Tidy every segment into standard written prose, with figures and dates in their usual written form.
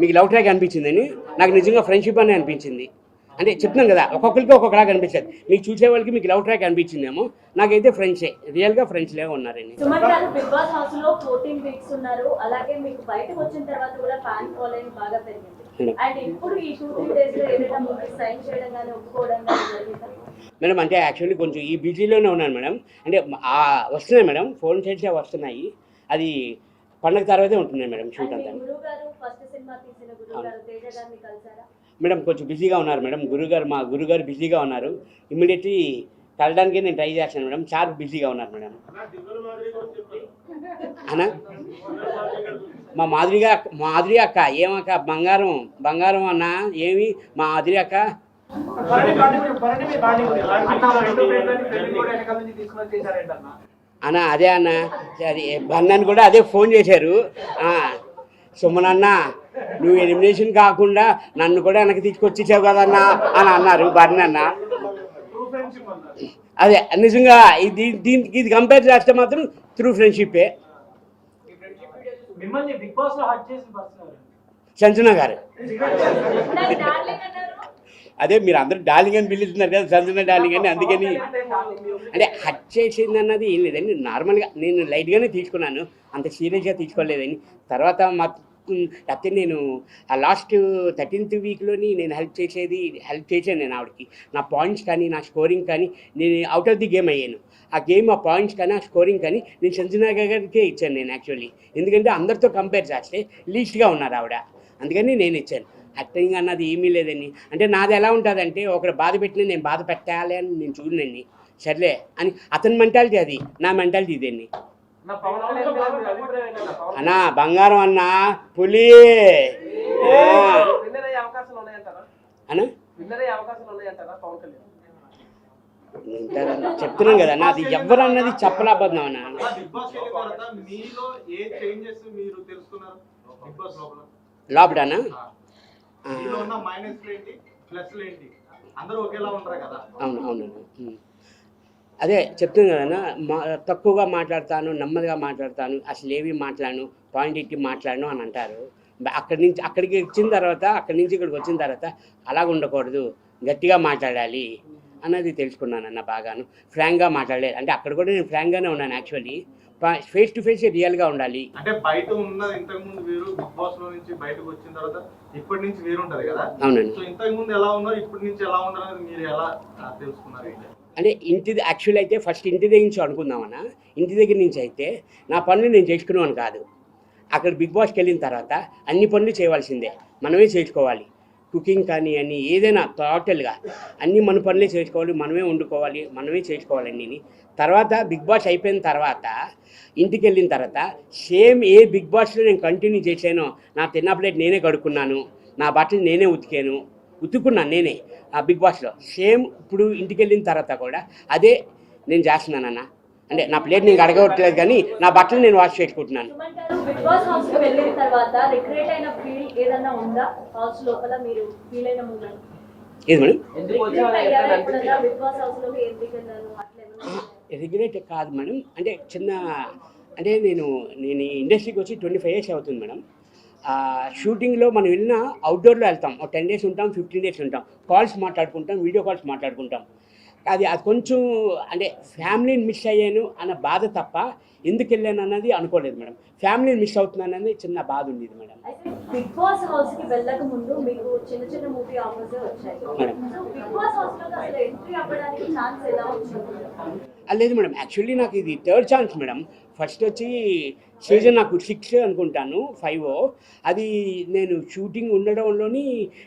మీకు love track అనిపించిందని నాకు నిజంగా ఫ్రెండ్షిప్ అని అనిపించింది. అంటే చెప్తున్నాను కదా, ఒక్కొక్కరికి ఒక్కొక్కలాగా అనిపిస్తుంది. మీకు చూసే వాళ్ళకి మీకు లవ్ ట్రాక్ అనిపించిందేమో, నాకైతే ఫ్రెండ్సే, రియల్గా ఫ్రెండ్స్ లాగా ఉన్నారండి. సుమన్ గారు బిగ్ బాస్ హౌస్ లో 14 వీక్స్ ఉన్నారు. అలాగే మీకు బయటకు వచ్చిన తర్వాత కూడా ఫ్యాన్ ఫాలోయింగ్ బాగా పెరిగింది. అండ్ ఇప్పుడు ఈ 2-3 డేస్ లో ఏదైనా మూవీ సైన్ చేయడం కానీ ఒప్పుకోవడం కానీ జరిగిందా మేడం? అంటే యాక్చువల్లీ కొంచెం ఈ బిజీలోనే ఉన్నాను మేడం. అంటే వస్తున్నాయి మేడం, ఫోన్ చేసే వస్తున్నాయి. అది పండగ తర్వాతే ఉంటున్నాయి మేడం షూట్ అంతా. మేడం కొంచెం బిజీగా ఉన్నారు మేడం. మా గురుగారు బిజీగా ఉన్నారు. ఇమ్మీడియట్లీ కలడానికి నేను ట్రై చేస్తాను మేడం. చాలా బిజీగా ఉన్నారు మేడం. అన్నా మా మాధురి అక్క ఏమక్క బంగారం అన్న ఏమి మాధురి అక్క అన్న అదే అన్న అది బన్నని కూడా అదే ఫోన్ చేశారు. సుమన్ అన్న నువ్వు ఎలిమినేషన్ కాకుండా నన్ను కూడా వెనక్కి తీసుకొచ్చేసావు కదన్నా అని అన్నారు బర్న్ అన్న. అదే నిజంగా దీనికి ఇది కంపేర్ చేస్తే మాత్రం త్రూ ఫ్రెండ్షిప్పే. సంజన గారు అదే మీరు అందరూ డార్లింగ్ అని పిలుస్తున్నారు కదా, సంజన డార్లింగ్ అని. అందుకని అంటే హట్ చేసింది అన్నది ఏం లేదండి, నార్మల్గా నేను లైట్గానే తీసుకున్నాను, అంత సీరియస్గా తీసుకోలేదని. తర్వాత అయితే నేను ఆ లాస్ట్ 13th వీక్లోని నేను హెల్ప్ చేశాను నేను ఆవిడకి. నా పాయింట్స్ కానీ నా స్కోరింగ్ కానీ నేను అవుట్ ఆఫ్ ది గేమ్ అయ్యాను. ఆ పాయింట్స్ కానీ ఆ స్కోరింగ్ కానీ నేను సంజన గారికే ఇచ్చాను నేను యాక్చువల్లీ. ఎందుకంటే అందరితో కంపేర్ చేస్తే లీస్ట్గా ఉన్నారు ఆవిడ, అందుకని నేను ఇచ్చాను. యాక్టింగ్ అన్నది ఏమీ లేదండి. అంటే నాది ఎలా ఉంటుందంటే ఒకటి బాధ పెట్టినా నేను బాధ పెట్టాలి అని నేను చూడండి, సర్లే అని అతని మెంటాలిటీ, అది నా మెంటాలిటీ ఇదండి. అన్నా బంగారం అన్నా పులి అన్నా చెప్తున్నాను కదా అన్న, అది ఎవరు అన్నది చెప్పలేకపోతున్నాం అన్న. లోపడనా అవును అవునండి. అదే చెప్తున్నాను కదన్నా, తక్కువగా మాట్లాడతాను, నెమ్మదిగా మాట్లాడతాను, అసలు ఏవి మాట్లాడను, పాయింట్ ఇట్టి మాట్లాడను అని అంటారు. అక్కడికి వచ్చిన తర్వాత, అక్కడి నుంచి ఇక్కడికి వచ్చిన తర్వాత అలాగ ఉండకూడదు, గట్టిగా మాట్లాడాలి అన్నది తెలుసుకున్నానన్న. బాగాను ఫ్రాంక్గా మాట్లాడలేదు. అంటే అక్కడ కూడా నేను ఫ్రాంక్గానే ఉన్నాను యాక్చువల్లీ. ఫేస్ టు ఫేస్ రియల్గా ఉండాలి. అంటే బయట ఉన్నది ఇంతకు ముందు వేరు, బిగ్ బాస్ లో నుంచి బయటకు వచ్చిన తర్వాత ఇప్పటి నుంచి వేరు ఉంటది కదా. అవునండి. సో ఇంతకు ముందు ఎలా ఉన్నారు, ఇప్పటి నుంచి ఎలా ఉన్నారు మీరు ఎలా తెలుసుకున్నారు? అంటే యాక్చువల్లీ అయితే ఫస్ట్ ఇంటి దగ్గర నుంచి అనుకుందామన్నా. ఇంటి దగ్గర నుంచి అయితే నా పనులు నేను చేసుకునేవాను కాదు. అక్కడ బిగ్ బాస్కి వెళ్ళిన తర్వాత అన్ని పనులు చేయవలసిందే, మనమే చేసుకోవాలి. కుకింగ్ కానీ అన్నీ ఏదైనా టోటల్గా అన్నీ మన పనులే చేసుకోవాలి, మనమే వండుకోవాలి, మనమే చేసుకోవాలి అన్నీ. తర్వాత బిగ్ బాస్ అయిపోయిన తర్వాత ఇంటికి వెళ్ళిన తర్వాత సేమ్ ఏ బిగ్ బాస్లో నేను కంటిన్యూ చేశానో, నా తిన్న ప్లేట్ నేనే కడుక్కున్నాను, నా బట్టలు నేనే ఉతుక్కున్నాను నేనే ఆ బిగ్ బాస్లో. సేమ్ ఇప్పుడు ఇంటికి వెళ్ళిన తర్వాత కూడా అదే నేను చేస్తున్నానన్న. అంటే నా ప్లేట్ నేను అడగట్లేదు కానీ నా బట్టలు నేను వాష్ చేసుకుంటున్నాను. ఏది మేడం? రిగ్రెట్ కాదు మేడం. అంటే అంటే నేను ఇండస్ట్రీకి వచ్చి 25 years అవుతుంది మేడం. షూటింగ్లో మనం వెళ్ళినా అవుట్డోర్లో వెళ్తాం, 10 days ఉంటాం, 15 days ఉంటాం, కాల్స్ మాట్లాడుకుంటాం, వీడియో కాల్స్ మాట్లాడుకుంటాం. అది కొంచెం అంటే ఫ్యామిలీని మిస్ అయ్యాను అన్న బాధ తప్ప ఎందుకు వెళ్ళాను అన్నది అనుకోలేదు మేడం. ఫ్యామిలీని మిస్ అవుతున్నాను అనేది చిన్న బాధ ఉండేది మేడం. బిగ్ బాస్ హౌస్ కి వెళ్ళక ముందు మీకు చిన్న మూవీ ఆఫర్స్ వచ్చాయి. బిగ్ బాస్ హౌస్ లో అసలు ఎంట్రీ అవ్వడానికి ఛాన్స్ ఎలా వచ్చింది? లేదు మేడం, యాక్చువల్లీ నాకు ఇది 3rd ఛాన్స్ మేడం. ఫస్ట్ వచ్చి సీజన్ నాకు 6 అనుకుంటాను, 5 అది నేను షూటింగ్ ఉండడంలోని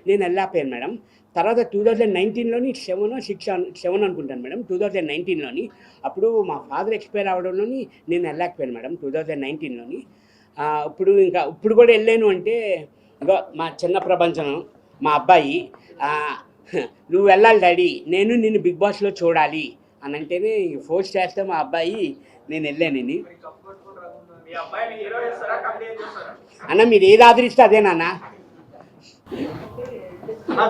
నేను వెళ్ళాపోయాను మేడం. తర్వాత 2019లోని 7 అనుకుంటాను మేడం. 2019లోని అప్పుడు మా ఫాదర్ ఎక్స్పైర్ అవ్వడంలోని నేను వెళ్ళలేకపోయాను మేడం 2019లోని. ఇప్పుడు కూడా వెళ్ళాను అంటే ఇంకా మా చిన్న ప్రపంచం మా అబ్బాయి నువ్వు వెళ్ళాలి డాడీ, నేను నిన్ను బిగ్ బాస్లో చూడాలి అని అంటేనే ఫోర్స్ చేస్తే మా అబ్బాయి నేను వెళ్ళానని. అన్న మీరు ఏది ఆదరిస్తే అదేనా?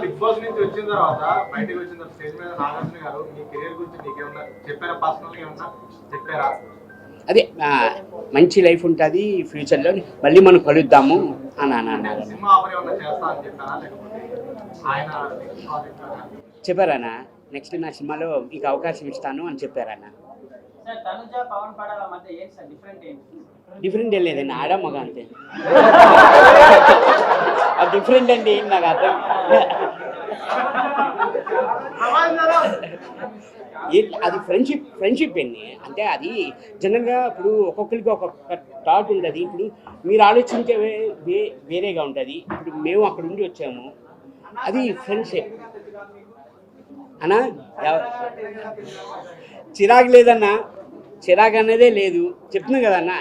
బిగ్ బాస్ నుంచి వచ్చిన తర్వాత బయటకు వచ్చిన తర్వాత స్టేజ్ మీద నాగార్జున గారు మీ కెరీర్ గురించి మీకు ఏమన్నా చెప్పారా? పర్సనల్గా ఏమన్నా చెప్పారా? అదే మంచి లైఫ్ ఉంటుంది ఫ్యూచర్లో, మళ్ళీ మనం కలుద్దాము అని అన్నారు. సినిమా ఆఫర్ ఏమన్నా చేస్తా అని చెప్పారా, లేకపోతే ఆయన ప్రాజెక్ట్ చెప్పారన్నా నెక్స్ట్ నా సినిమాలో మీకు అవకాశం ఇస్తాను అని చెప్పారన్న. సార్ తనుజ పవన్ పడాల మధ్య ఏంటి సార్ డిఫరెంట్ ఏంటి? డిఫరెంట్ ఏం లేదండి, ఆడ మగ అంతే. ఆ డిఫరెంట్ అండి నాకు అర్థం. అది ఫ్రెండ్షిప్ అండి. అంటే అది జనరల్గా ఇప్పుడు ఒక్కొక్కరికి ఒక్కొక్క థాట్ ఉంటుంది. ఇప్పుడు మీరు ఆలోచించే వేరేగా ఉంటుంది. ఇప్పుడు మేము అక్కడ ఉండి వచ్చాము, అది ఫ్రెండ్షిప్ అన్నా. చిరాకు లేదన్నా, చిరాకు అనేదే లేదు, చెప్తున్నాం కదన్నా.